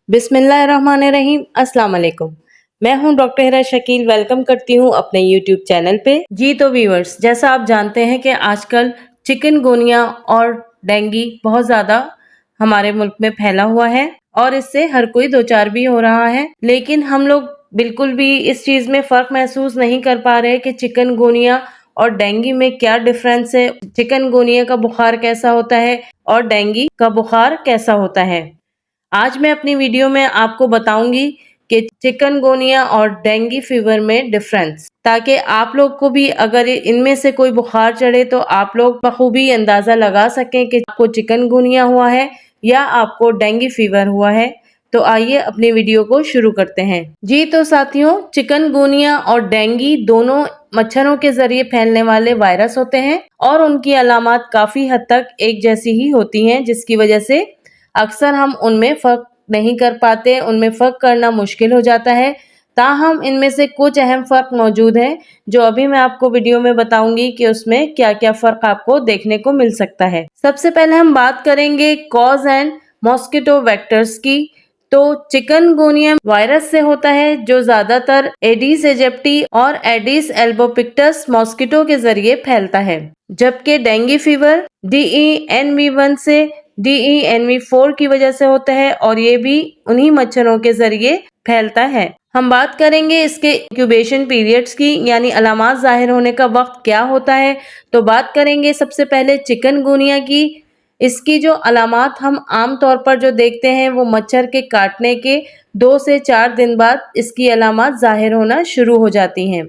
बिस्मिल्लाहिर्रहमानिर्रहीम। अस्सलाम वालेकुम। मैं हूं डॉक्टर हिरा शकील। वेलकम करती हूं अपने यूट्यूब चैनल पे। जी तो व्यूअर्स, जैसा आप जानते हैं कि आजकल चिकनगुनिया और डेंगू बहुत ज़्यादा हमारे मुल्क में फैला हुआ है और इससे हर कोई दो चार भी हो रहा है, लेकिन हम लोग बिल्कुल भी इस चीज़ में फ़र्क महसूस नहीं कर पा रहे कि चिकनगुनिया और डेंगू में क्या डिफरेंस है। चिकनगुनिया का बुखार कैसा होता है और डेंगू का बुखार कैसा होता है। आज मैं अपनी वीडियो में आपको बताऊंगी कि चिकनगुनिया और डेंगू फीवर में डिफरेंस, ताकि आप लोग को भी अगर इनमें से कोई बुखार चढ़े तो आप लोग बखूबी अंदाजा लगा सकें कि आपको चिकनगुनिया हुआ है या आपको डेंगू फीवर हुआ है। तो आइए अपनी वीडियो को शुरू करते हैं। जी तो साथियों, चिकनगुनिया और डेंगू दोनों मच्छरों के जरिए फैलने वाले वायरस होते हैं और उनकी अलामात काफी हद तक एक जैसी ही होती हैं, जिसकी वजह से अक्सर हम उनमें फ़र्क नहीं कर पाते, उनमें फ़र्क करना मुश्किल हो जाता है। ताहम इनमें से कुछ अहम फ़र्क मौजूद हैं जो अभी मैं आपको वीडियो में बताऊंगी कि उसमें क्या-क्या फ़र्क आपको देखने को मिल सकता है। सबसे पहले हम बात करेंगे कॉज एंड मॉस्किटो वेक्टर्स की। तो चिकनगुनिया वायरस से होता है जो ज्यादातर एडिस एजिप्टी और एडिस एल्बोपिक्टस मॉस्किटो के जरिए फैलता है, जबकि डेंगू फीवर DENV1 से DENV4 की वजह से होता है और ये भी उन्हीं मच्छरों के जरिए फैलता है। हम बात करेंगे इसके इंक्यूबेशन पीरियड्स की, यानी अलामात जाहिर होने का वक्त क्या होता है। तो बात करेंगे सबसे पहले चिकनगुनिया की। इसकी जो अलामात हम आम तौर पर जो देखते हैं वो मच्छर के काटने के 2 से 4 दिन बाद इसकी अलामात जाहिर होना शुरू हो जाती हैं,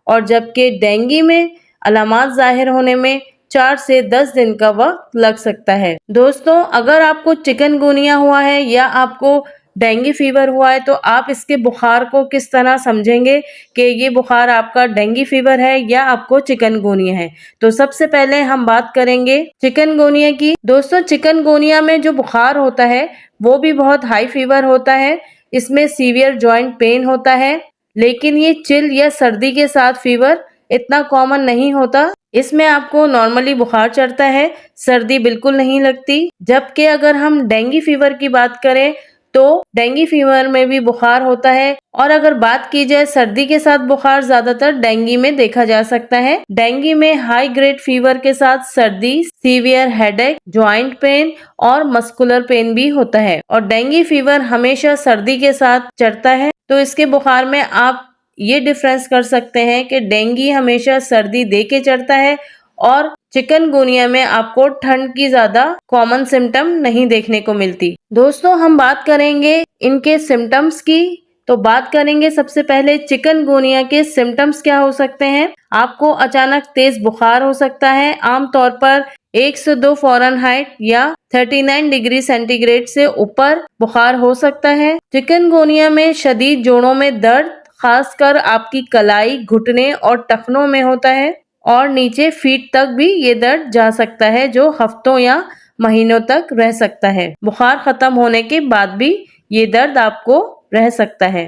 और जबकि डेंगू में अलामात जाहिर होने में 4 से 10 दिन का वक्त लग सकता है। दोस्तों, अगर आपको चिकनगुनिया हुआ है या आपको डेंगू फीवर हुआ है तो आप इसके बुखार को किस तरह समझेंगे कि ये बुखार आपका डेंगू फीवर है या आपको चिकनगुनिया है। तो सबसे पहले हम बात करेंगे चिकनगुनिया की। दोस्तों, चिकनगुनिया में जो बुखार होता है वो भी बहुत हाई फीवर होता है। इसमें सीवियर जॉइंट पेन होता है, लेकिन ये चिल या सर्दी के साथ फीवर इतना कॉमन नहीं होता। इसमें आपको नॉर्मली बुखार चढ़ता है, सर्दी बिल्कुल नहीं लगती। जबकि अगर हम डेंगू फीवर की बात करें तो डेंगू फीवर में भी बुखार होता है, और अगर बात की जाए सर्दी के साथ बुखार ज्यादातर डेंगू में देखा जा सकता है। डेंगू में हाई ग्रेड फीवर के साथ सर्दी, सीवियर हेडेक, जॉइंट पेन और मस्कुलर पेन भी होता है, और डेंगू फीवर हमेशा सर्दी के साथ चढ़ता है। तो इसके बुखार में आप ये डिफरेंस कर सकते हैं कि डेंगू हमेशा सर्दी दे के चढ़ता है और चिकनगुनिया में आपको ठंड की ज्यादा कॉमन सिम्टम नहीं देखने को मिलती। दोस्तों, हम बात करेंगे इनके सिम्टम्स की। तो बात करेंगे सबसे पहले चिकनगुनिया के सिम्टम्स क्या हो सकते हैं। आपको अचानक तेज बुखार हो सकता है, आमतौर पर 102 फ़ारेनहाइट या 39 डिग्री सेंटीग्रेड से ऊपर बुखार हो सकता है। चिकनगुनिया में शदीद जोड़ों में दर्द, खासकर आपकी कलाई, घुटने और टखनों में होता है, और नीचे फीट तक भी ये दर्द जा सकता है जो हफ्तों या महीनों तक रह सकता है। बुखार खत्म होने के बाद भी ये दर्द आपको रह सकता है।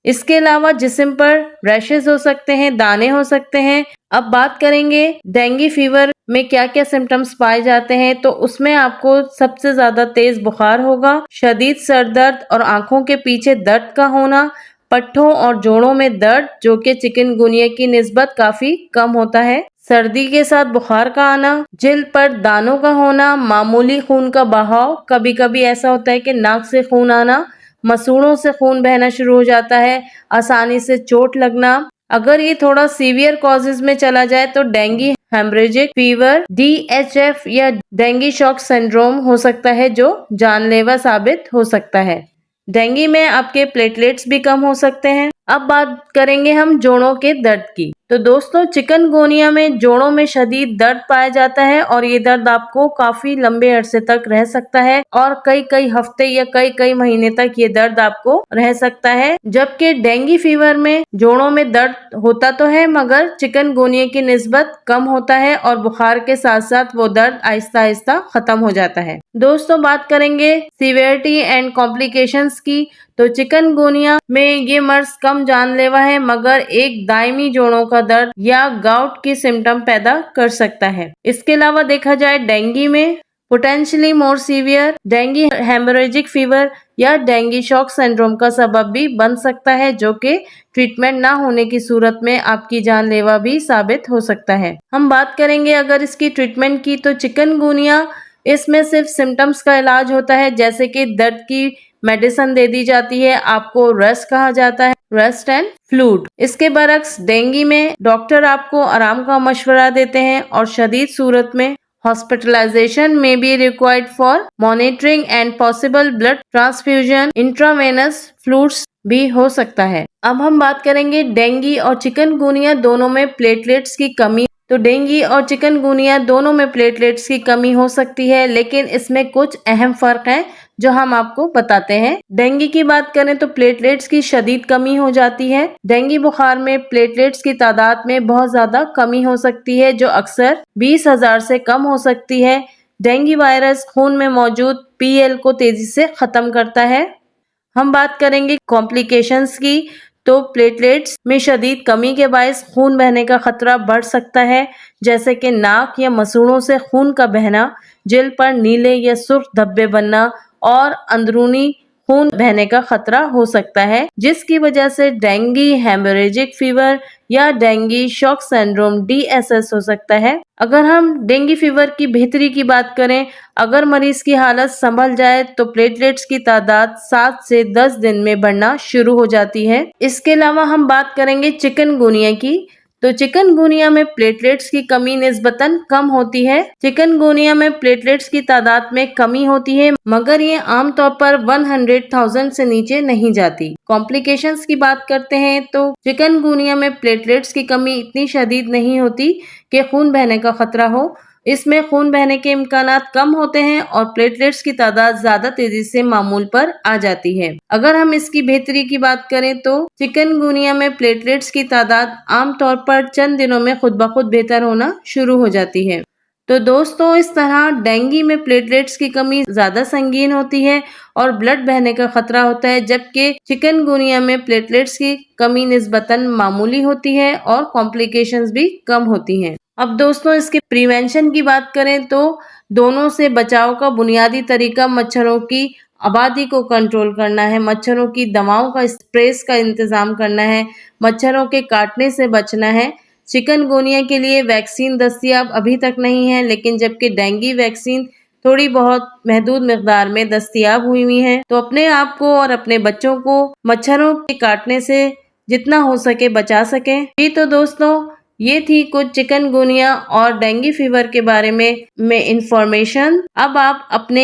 इसके अलावा जिस्म पर रैशेज हो सकते हैं, दाने हो सकते हैं। अब बात करेंगे डेंगू फीवर में क्या क्या सिम्टम्स पाए जाते हैं। तो उसमें आपको सबसे ज्यादा तेज बुखार होगा, शदीद सर दर्द और आंखों के पीछे दर्द का होना, पट्ठों और जोड़ों में दर्द जो कि चिकनगुनिया की निस्बत काफी कम होता है, सर्दी के साथ बुखार का आना, जिल्द पर दानों का होना, मामूली खून का बहाव, कभी कभी ऐसा होता है कि नाक से खून आना, मसूड़ों से खून बहना शुरू हो जाता है, आसानी से चोट लगना। अगर ये थोड़ा सीवियर कॉजेज में चला जाए तो डेंगू हेमरेजिक फीवर, DHF या डेंगू शॉक सिंड्रोम हो सकता है जो जानलेवा साबित हो सकता है। डेंगू में आपके प्लेटलेट्स भी कम हो सकते हैं। अब बात करेंगे हम जोड़ों के दर्द की। तो दोस्तों, चिकनगुनिया में जोड़ों में शदीद दर्द पाया जाता है और ये दर्द आपको काफी लंबे अरसे तक रह सकता है और कई कई हफ्ते या कई कई महीने तक ये दर्द आपको रह सकता है। जबकि डेंगू फीवर में जोड़ों में दर्द होता तो है, मगर चिकनगुनिया की निस्बत कम होता है और बुखार के साथ साथ वो दर्द आहिस्ता आहिस्ता खत्म हो जाता है। दोस्तों, बात करेंगे सीवियरिटी एंड कॉम्प्लिकेशंस की। तो चिकनगुनिया में ये मर्ज कम जानलेवा है, मगर एक दायमी जोड़ों का दर्द या गाउट की सिम्टम पैदा कर सकता है। इसके अलावा देखा जाए डेंगू में पोटेंशियली मोर सीवियर डेंगू हेमोरेजिक फीवर या डेंगू शॉक सिंड्रोम का सबब भी बन सकता है, जो कि ट्रीटमेंट ना होने की सूरत में आपकी जानलेवा भी साबित हो सकता है। हम बात करेंगे अगर इसकी ट्रीटमेंट की, तो चिकनगुनिया इसमें सिर्फ सिम्टम्स का इलाज होता है, जैसे कि दर्द की मेडिसिन दे दी जाती है, आपको रेस्ट कहा जाता है, रेस्ट एंड फ्लूड। इसके बरक्स डेंगू में डॉक्टर आपको आराम का मशवरा देते हैं और शदीद सूरत में हॉस्पिटलाइजेशन में be required for monitoring and possible blood transfusion, intravenous fluids भी हो सकता है। अब हम बात करेंगे डेंगू और चिकनगुनिया दोनों में प्लेटलेट्स की कमी। तो डेंगू और चिकनगुनिया दोनों में प्लेटलेट्स की कमी हो सकती है, लेकिन इसमें कुछ अहम फर्क हैं जो हम आपको बताते हैं। डेंगू की बात करें तो प्लेटलेट्स की शदीद कमी हो जाती है। डेंगू बुखार में प्लेटलेट्स की तादाद में बहुत ज्यादा कमी हो सकती है, जो अक्सर 20,000 से कम हो सकती है। डेंगू वायरस खून में मौजूद PL को तेजी से खत्म करता है। हम बात करेंगे कॉम्प्लिकेशंस की, तो प्लेटलेट्स में शदीद कमी के बायस खून बहने का खतरा बढ़ सकता है, जैसे कि नाक या मसूड़ों से खून का बहना, जिल्द पर नीले या सुर्ख धब्बे बनना और अंदरूनी खून बहने का खतरा हो सकता है, जिसकी वजह से डेंगू हेमोरेजिक फीवर या डेंगू शॉक सिंड्रोम DSS हो सकता है। अगर हम डेंगू फीवर की बेहतरी की बात करें, अगर मरीज की हालत संभल जाए तो प्लेटलेट्स की तादाद 7 से 10 दिन में बढ़ना शुरू हो जाती है। इसके अलावा हम बात करेंगे चिकनगुनिया की, तो चिकनगुनिया में प्लेटलेट्स की कमी निस्बतन कम होती है। चिकनगुनिया में प्लेटलेट्स की तादाद में कमी होती है, मगर ये आमतौर पर 100,000 से नीचे नहीं जाती। कॉम्प्लिकेशंस की बात करते हैं तो चिकनगुनिया में प्लेटलेट्स की कमी इतनी शदीद नहीं होती कि खून बहने का खतरा हो। इसमें खून बहने के इम्कानात कम होते हैं और प्लेटलेट्स की तादाद ज्यादा तेजी से मामूल पर आ जाती है। अगर हम इसकी बेहतरी की बात करें तो चिकनगुनिया में प्लेटलेट्स की तादाद आमतौर पर चंद दिनों में खुद ब खुद बेहतर होना शुरू हो जाती है। तो दोस्तों, इस तरह डेंगू में प्लेटलेट्स की कमी ज्यादा संगीन होती है और ब्लड बहने का खतरा होता है, जबकि चिकनगुनिया में प्लेटलेट्स की कमी निस्बतन मामूली होती है और कॉम्प्लिकेशंस भी कम होती हैं। अब दोस्तों, इसके प्रिवेंशन की बात करें तो दोनों से बचाव का बुनियादी तरीका मच्छरों की आबादी को कंट्रोल करना है, मच्छरों की दवाओं का स्प्रेस का इंतजाम करना है, मच्छरों के काटने से बचना है। चिकनगुनिया के लिए वैक्सीन दस्तयाब अभी तक नहीं है, लेकिन जबकि डेंगू वैक्सीन थोड़ी बहुत महदूद मिकदार में दस्तयाब हुई है। तो अपने आप को और अपने बच्चों को मच्छरों के काटने से जितना हो सके बचा सकें। जी तो दोस्तों, ये थी कुछ चिकनगुनिया और डेंगू फीवर के बारे में इंफॉर्मेशन। अब आप अपने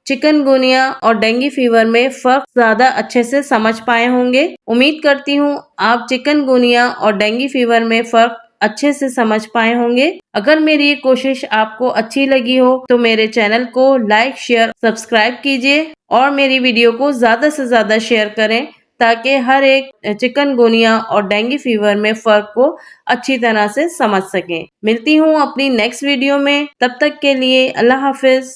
चिकनगुनिया और डेंगू फीवर में फर्क ज्यादा अच्छे से समझ पाए होंगे। उम्मीद करती हूँ आप चिकनगुनिया और डेंगू फीवर में फर्क अच्छे से समझ पाए होंगे। अगर मेरी ये कोशिश आपको अच्छी लगी हो तो मेरे चैनल को लाइक, शेयर, सब्सक्राइब कीजिए और मेरी वीडियो को ज्यादा से ज्यादा शेयर करें, ताकि हर एक चिकनगुनिया और डेंगू फीवर में फर्क को अच्छी तरह से समझ सकें। मिलती हूँ अपनी नेक्स्ट वीडियो में, तब तक के लिए अल्लाह हाफिज।